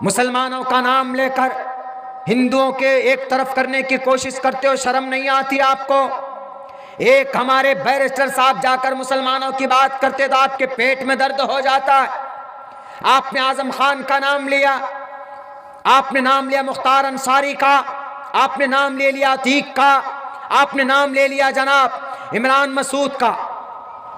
मुसलमानों का नाम लेकर हिंदुओं के एक तरफ करने की कोशिश करते हो, शर्म नहीं आती आपको? एक हमारे बैरिस्टर साहब जाकर मुसलमानों की बात करते तो आपके पेट में दर्द हो जाता है। आपने आजम खान का नाम लिया, आपने नाम लिया मुख्तार अंसारी का, आपने नाम ले लिया अतीक का, आपने नाम ले लिया जनाब इमरान मसूद का।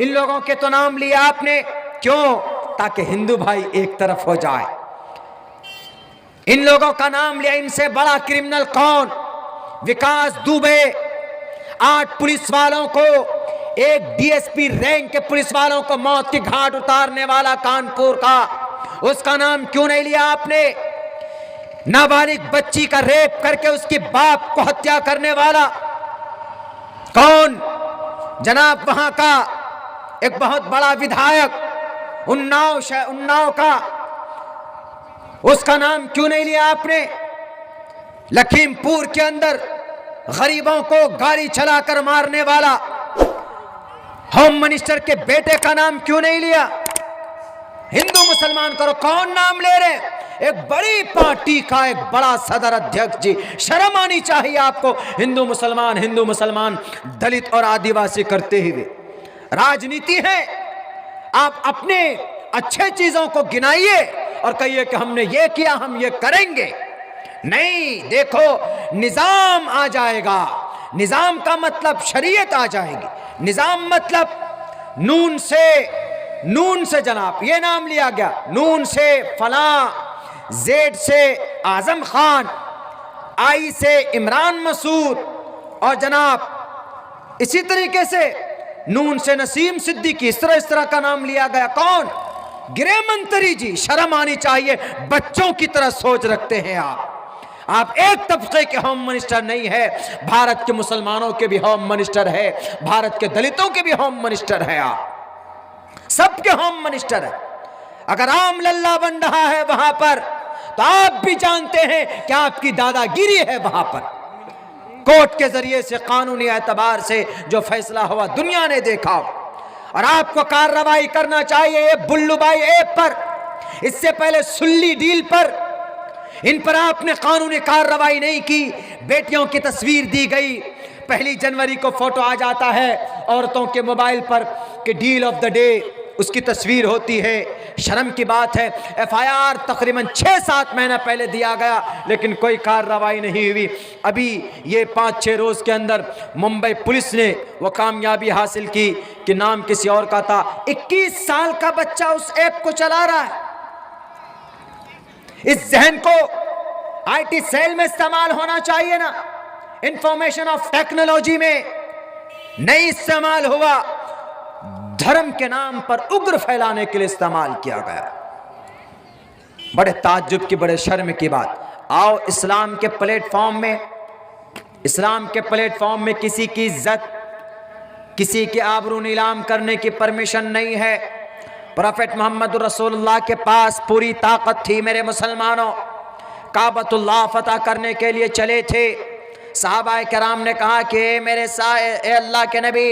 इन लोगों के तो नाम लिया आपने, क्यों? ताकि हिंदू भाई एक तरफ हो जाए। इन लोगों का नाम लिया। इनसे बड़ा क्रिमिनल कौन? विकास दुबे। 8 पुलिस वालों को, एक डीएसपी रैंक के पुलिस वालों को मौत की घाट उतारने वाला कानपुर का, उसका नाम क्यों नहीं लिया आपने? नाबालिग बच्ची का रेप करके उसके बाप को हत्या करने वाला कौन? जनाब वहां का एक बहुत बड़ा विधायक उन्नाव का, उसका नाम क्यों नहीं लिया आपने? लखीमपुर के अंदर गरीबों को गाड़ी चलाकर मारने वाला होम मिनिस्टर के बेटे का नाम क्यों नहीं लिया? हिंदू मुसलमान करो, कौन नाम ले रहे? एक बड़ी पार्टी का एक बड़ा सदर अध्यक्ष जी, शर्म आनी चाहिए आपको। हिंदू मुसलमान दलित और आदिवासी करते हुए राजनीति है। आप अपने अच्छे चीजों को गिनाइए और कहिए कि हमने ये किया, हम ये करेंगे। नहीं, देखो निजाम आ जाएगा। निजाम का मतलब शरीयत आ जाएगी। निजाम मतलब नून से जनाब ये नाम लिया गया, नून से फलां, जेड से आजम खान, आई से इमरान मसूद और जनाब इसी तरीके से नून से नसीम सिद्दीकी, इस तरह का नाम लिया गया। कौन? गृह मंत्री जी। शर्म आनी चाहिए। बच्चों की तरह सोच रखते हैं आप एक तबके के होम मिनिस्टर नहीं है, भारत के मुसलमानों के भी होम मिनिस्टर है, भारत के दलितों के भी होम मिनिस्टर है, आप सबके होम मिनिस्टर है। अगर राम लल्ला बन रहा है वहां पर तो आप भी जानते हैं कि आपकी दादागिरी है वहां पर। कोर्ट के जरिए से, कानूनी एतबार से जो फैसला हुआ दुनिया ने देखा और आपको कार्रवाई करना चाहिए बुल्लूभाई ऐप पर, इससे पहले सुल्ली डील पर, इन पर आपने कानूनी कार्रवाई नहीं की। बेटियों की तस्वीर दी गई, 1 जनवरी को फोटो आ जाता है औरतों के मोबाइल पर कि डील ऑफ द डे उसकी तस्वीर होती है। शर्म की बात है। एफआईआर तकरीबन 6-7 महीना पहले दिया गया लेकिन कोई कार्रवाई नहीं हुई। अभी ये 5-6 रोज के अंदर मुंबई पुलिस ने वो कामयाबी हासिल की कि नाम किसी और का था। 21 साल का बच्चा उस ऐप को चला रहा है। इस जहन को आईटी सेल में इस्तेमाल होना चाहिए ना, इंफॉर्मेशन ऑफ टेक्नोलॉजी में नहीं इस्तेमाल हुआ। धर्म के नाम पर उग्र फैलाने के लिए इस्तेमाल किया गया। बड़े ताज्जुब की, बड़े शर्म की बात। आओ इस्लाम के प्लेटफॉर्म में किसी की इज्जत, किसी की आबरू नीलाम करने की परमिशन नहीं है। प्रोफेट मोहम्मद रसूलुल्लाह के पास पूरी ताकत थी मेरे मुसलमानों, काबतुल्लाह फतह करने के लिए चले थे। सहाबाए किराम ने कहा कि मेरे ए अल्लाह के नबी,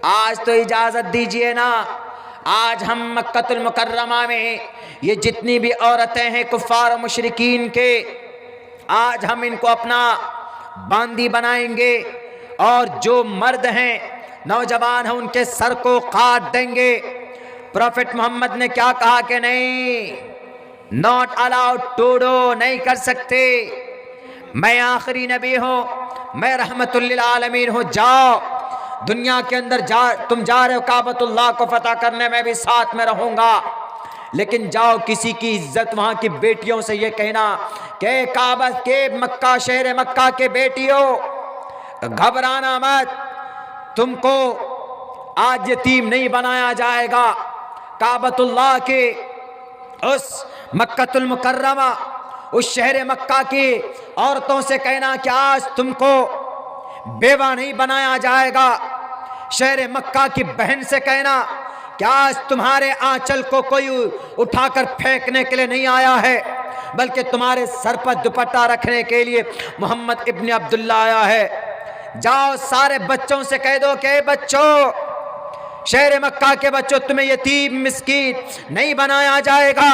आज तो इजाजत दीजिए ना, आज हम मक्कतुल मुकर्रमा में ये जितनी भी औरतें हैं कुफ्फार और मुशरिकीन के, आज हम इनको अपना बांदी बनाएंगे और जो मर्द हैं, नौजवान हैं, उनके सर को काट देंगे। प्रोफेट मोहम्मद ने क्या कहा कि नहीं, नॉट अलाउड टू डू, नहीं कर सकते। मैं आखिरी नबी हूँ, मैं रहमतुल लिल आलमीन हूँ। जाओ दुनिया के अंदर तुम जा रहे हो काबतुल्लाह को फतह करने, में भी साथ में रहूंगा, लेकिन जाओ किसी की इज्जत, वहां की बेटियों से ये कहना कि काबा के मक्का, शहर मक्का के बेटियों घबराना मत, तुमको आज यतीम नहीं बनाया जाएगा। काबतुल्लाह के उस मक्कतुल मुकर्रमा, उस शहर मक्का की औरतों से कहना कि आज तुमको बेवा नहीं बनाया जाएगा। शहर मक्का की बहन से कहना कि आज तुम्हारे आंचल को कोई उठाकर फेंकने के लिए नहीं आया है, बल्कि तुम्हारे सर पर दुपट्टा रखने के लिए मोहम्मद इब्न अब्दुल्ला आया है। जाओ सारे बच्चों से कह दो कि बच्चों, शहर मक्का के बच्चों, तुम्हें यतीम मिस्कीन नहीं बनाया जाएगा।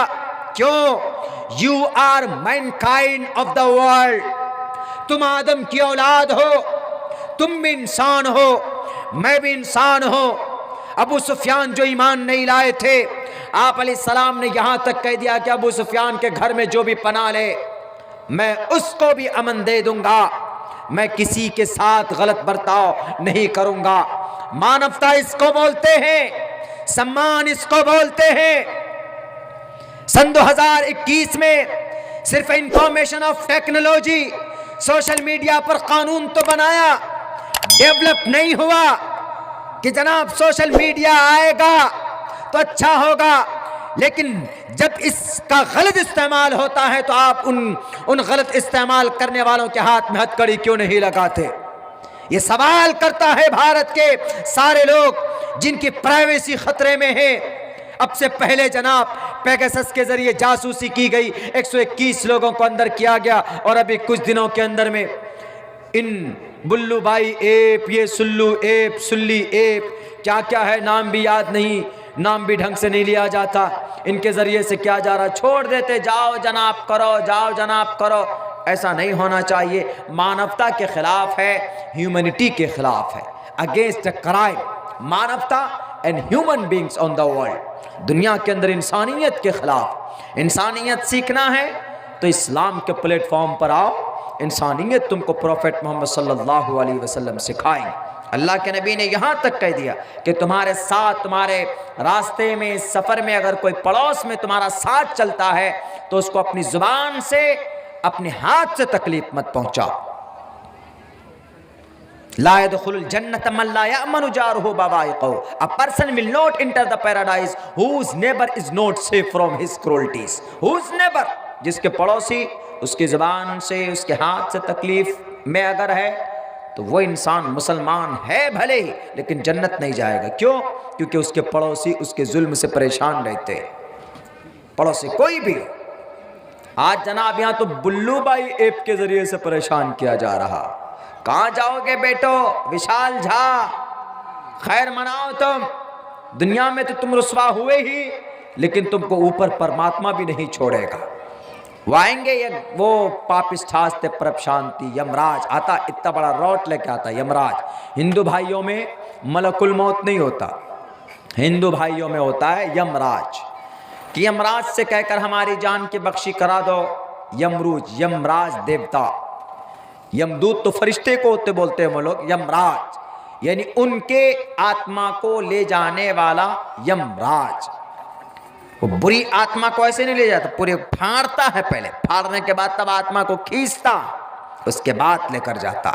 क्यों? You are mankind of the world, तुम आदम की औलाद हो, तुम भी इंसान हो, मैं भी इंसान हूं। अबू सुफियान जो ईमान नहीं लाए थे, आप अलैहिस्सलाम ने यहां तक कह दिया कि अबू सुफियान के घर में जो भी पना ले मैं उसको भी अमन दे दूंगा, मैं किसी के साथ गलत बर्ताव नहीं करूंगा। मानवता इसको बोलते हैं, सम्मान इसको बोलते हैं। सन 2021 में सिर्फ information of technology, social media पर कानून तो बनाया, डेवलप नहीं हुआ कि जनाब सोशल मीडिया आएगा तो अच्छा होगा, लेकिन जब इसका गलत इस्तेमाल होता है तो आप उन गलत इस्तेमाल करने वालों के हाथ में हथकड़ी क्यों नहीं लगाते? ये सवाल करता है भारत के सारे लोग जिनकी प्राइवेसी खतरे में है। अब से पहले जनाब पेगासस के जरिए जासूसी की गई, 121 लोगों को अंदर किया गया, और अभी कुछ दिनों के अंदर में इन बुल्लू भाई ऐप, ये सुल्लू ऐप, सुल्ली ऐप, क्या क्या है, नाम भी याद नहीं, नाम भी ढंग से नहीं लिया जाता, इनके जरिए से क्या जा रहा, छोड़ देते, जाओ जनाब करो, जाओ जनाब करो। ऐसा नहीं होना चाहिए। मानवता के खिलाफ है, ह्यूमैनिटी के खिलाफ है, अगेंस्ट द क्राइम, मानवता and human beings on the world. दुनिया के अंदर इंसानियत के खिलाफ। इंसानियत सीखना है तो इस्लाम के प्लेटफॉर्म पर आओ, इंसानियत तुमको प्रॉफेट मोहम्मद सल्लल्लाहु अलैहि वसल्लम सिखाएं। अल्लाह के नबी ने यहाँ तक कह दिया कि तुम्हारे साथ, तुम्हारे रास्ते में, सफ़र में अगर कोई पड़ोस में तुम्हारा साथ चलता है तो उसको अपनी ज़ुबान से, अपने हाथ से तकलीफ मत पहुँचाओ। ला यदखुलुल जन्नत मन ला यअमनु जारुहु बवाइक़हु। A person will not enter the paradise whose neighbor is not safe from his cruelties. Whose neighbor, जिसके पड़ोसी उसकी ज़ुबान से, उसके हाथ से तकलीफ में अगर है तो वो इंसान मुसलमान है भले ही, लेकिन जन्नत नहीं जाएगा। क्यों? क्योंकि उसके पड़ोसी उसके जुल्म से परेशान रहते हैं। पड़ोसी कोई भी। आज जनाब यहाँ तो बुल्लू भाई ऐप के जरिए से परेशान किया जा रहा। कहाँ जाओगे बेटो विशाल झा, खैर मनाओ तुम, दुनिया में तो तुम रुसवा हुए ही, लेकिन तुमको ऊपर परमात्मा भी नहीं छोड़ेगा। वो आएंगे, ये वो पापिष्ठास्ते परप शांति, यमराज आता, इतना बड़ा रॉट लेके आता यमराज। हिंदू भाइयों में मलकुल मौत नहीं होता, हिंदू भाइयों में होता है यमराज, कि यमराज से कहकर हमारी जान की बख्शी करा दो। यमरूज, यमराज देवता, यमदूत तो फरिश्ते को होते बोलते हैं वो लोग, यमराज यानी उनके आत्मा को ले जाने वाला यमराज। वो बुरी आत्मा को ऐसे नहीं ले जाता, पूरे फाड़ता है, पहले फाड़ने के बाद तब आत्मा को खींचता, उसके बाद लेकर जाता।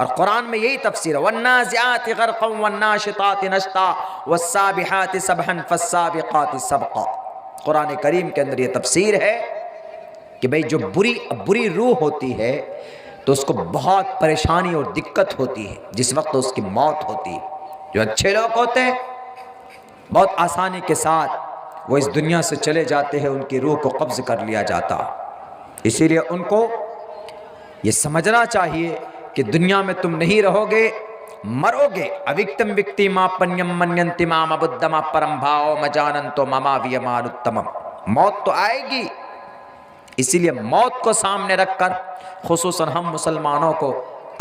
और कुरान में यही तफसीर है, वन्नाज़िआति ग़र्क़न वन्नाशिताति नश्ता वस्साबिहाति सबहन फस्साबिक़ाति सबक़ा। कुरान करीम के अंदर ये तफसीर है कि भाई जो बुरी रूह होती है तो उसको बहुत परेशानी और दिक्कत होती है जिस वक्त तो उसकी मौत होती है। जो अच्छे लोग होते हैं बहुत आसानी के साथ वो इस दुनिया से चले जाते हैं, उनकी रूह को कब्ज़ कर लिया जाता। इसीलिए उनको ये समझना चाहिए कि दुनिया में तुम नहीं रहोगे, मरोगे। अविक्तम विक्ति मा पन्यम मन्यंति माम अबुद्धमा परम भाव मजानंतो ममा वियमानुत्तमम। मौत तो आएगी, इसीलिए मौत को सामने रखकर खुसूसन हम मुसलमानों को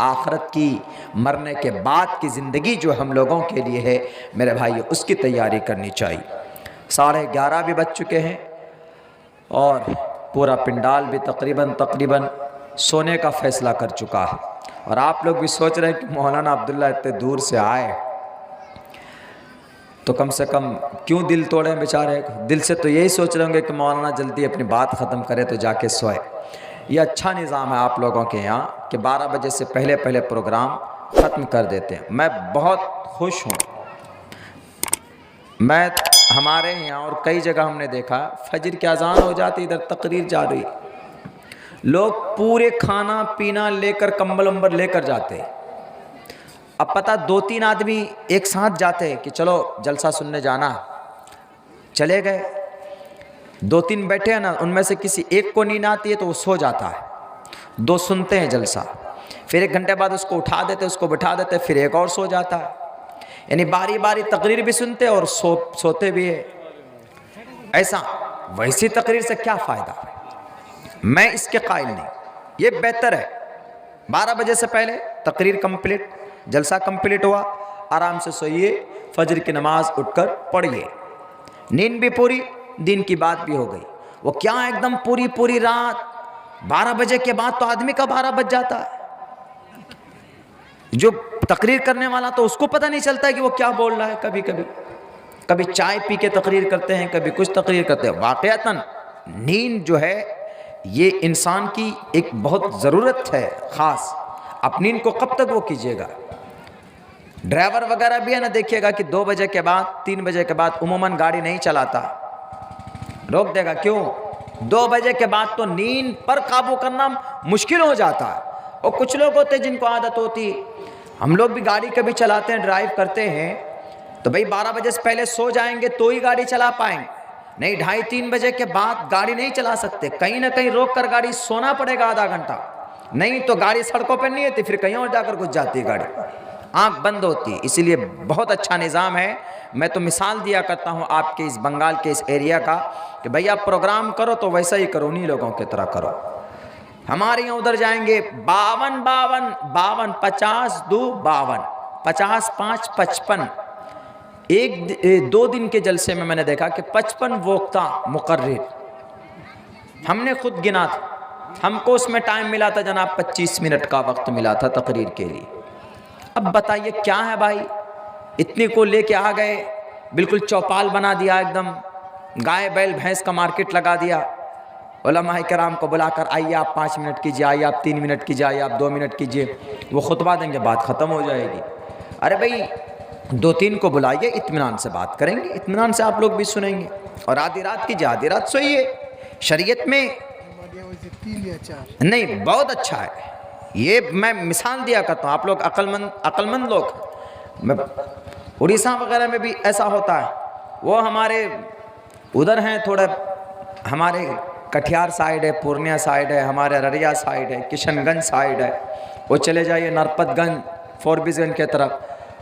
आखिरत की, मरने के बाद की ज़िंदगी जो हम लोगों के लिए है मेरे भाई, उसकी तैयारी करनी चाहिए। 11:30 भी बज चुके हैं और पूरा पिंडाल भी तकरीबन सोने का फ़ैसला कर चुका है। और आप लोग भी सोच रहे हैं कि मौलाना अब्दुल्ला इतने दूर से आए तो कम से कम क्यों दिल तोड़े बेचारे। दिल से तो यही सोच रहे होंगे कि मौलाना जल्दी अपनी बात ख़त्म करे तो जाके सोए। ये अच्छा निज़ाम है आप लोगों के यहाँ कि 12 बजे से पहले प्रोग्राम ख़त्म कर देते हैं। मैं बहुत खुश हूँ। मैं हमारे यहाँ और कई जगह हमने देखा फजर की अजान हो जाती, इधर तकरीर जा रही, लोग पूरे खाना पीना लेकर, कंबल उम्बल लेकर जाते। अब पता 2-3 आदमी एक साथ जाते कि चलो जलसा सुनने जाना, चले गए। 2-3 बैठे हैं ना, उनमें से किसी एक को नींद आती है तो वो सो जाता है। 2 सुनते हैं जलसा, फिर 1 घंटे बाद उसको उठा देते, उसको बिठा देते, फिर एक और सो जाता है। यानी बारी बारी तकरीर भी सुनते और सोते भी है। ऐसा वैसी तकरीर से क्या फ़ायदा? मैं इसके कायल नहीं। ये बेहतर है 12 बजे से पहले तकरीर कंप्लीट, जलसा कंप्लीट हुआ, आराम से सोइए, फजर की नमाज उठकर पढ़िए, नींद भी पूरी, दिन की बात भी हो गई। वो क्या एकदम पूरी पूरी रात, 12 बजे के बाद तो आदमी का 12 बज जाता है। जो तकरीर करने वाला तो उसको पता नहीं चलता है कि वो क्या बोल रहा है। कभी चाय पी के तकरीर करते हैं, कभी कुछ तकरीर करते हैं। वाक़अतन नींद जो है ये इंसान की एक बहुत ज़रूरत है ख़ास। अब नींद को कब तक वो कीजिएगा? ड्राइवर वगैरह भी है ना, देखिएगा कि 2 बजे के बाद 3 बजे के बाद उमूमन गाड़ी नहीं चलाता, रोक देगा। क्यों? 2 बजे के बाद तो नींद पर काबू करना मुश्किल हो जाता है। और कुछ लोग होते हैं जिनको आदत होती, हम लोग भी गाड़ी कभी चलाते हैं, ड्राइव करते हैं, तो भाई 12 बजे से पहले सो जाएंगे तो ही गाड़ी चला पाएंगे, नहीं 2:30-3 बजे के बाद गाड़ी नहीं चला सकते। कहीं ना कहीं रोक कर गाड़ी सोना पड़ेगा आधा घंटा, नहीं तो गाड़ी सड़कों पर नहीं होती, फिर कहीं और जाकर घुस जाती है गाड़ी, आँख बंद होती है। इसीलिए बहुत अच्छा निज़ाम है। मैं तो मिसाल दिया करता हूँ आपके इस बंगाल के इस एरिया का कि भैया प्रोग्राम करो तो वैसा ही करो, उन्हीं लोगों की तरह करो। हमारे यहाँ उधर जाएंगे 52 50 2 52 50 5 55। 1-2 दिन के जलसे में मैंने देखा कि 55 वक्ता मुकर्रिर हमने खुद गिना था। हमको उसमें टाइम मिला था जनाब 25 मिनट का वक्त मिला था तकरीर के लिए। अब बताइए क्या है भाई, इतनी को लेके आ गए, बिल्कुल चौपाल बना दिया, एकदम गाय बैल भैंस का मार्केट लगा दिया। उलमाए किराम को बुलाकर आइए आप 5 मिनट कीजिए, आइए आप 3 मिनट कीजिए, आइए आप 2 मिनट कीजिए, वो खुतबा देंगे, बात ख़त्म हो जाएगी। अरे भाई 2-3 को बुलाइए, इत्मीनान से बात करेंगे, इत्मीनान से आप लोग भी सुनेंगे। और आधी रात कीजिए, आधी रात सोइए। शरीयत में नहीं, बहुत अच्छा है ये। मैं मिसाल दिया करता हूँ, आप लोग अक्लमंद लोग, मैं उड़ीसा वगैरह में भी ऐसा होता है। वो हमारे उधर हैं थोड़ा, हमारे कटिहार साइड है, पूर्णिया साइड है, हमारे अररिया साइड है, किशनगंज साइड है, वो चले जाइए नरपतगंज फोरबिसगंज की तरफ,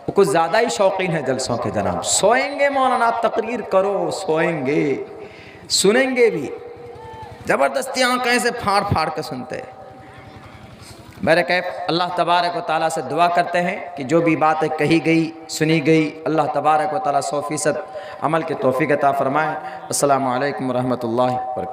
वो कुछ ज़्यादा ही शौकीन है जलसों के जनाब। सोएंगे मौलाना, आप तकरीर करो, सोएंगे, सुनेंगे भी, ज़बरदस्ती आंखें से फाड़ फाड़ के सुनते हैं। मेरे कैफ अल्लाह तबारक व तआला से दुआ करते हैं कि जो भी बातें कही गई सुनी गई, अल्लाह तबारक व तआला 100% अमल की तौफीक अता फरमाए। अस्सलामु अलैकुम व रहमतुल्लाहि व बरकातहू।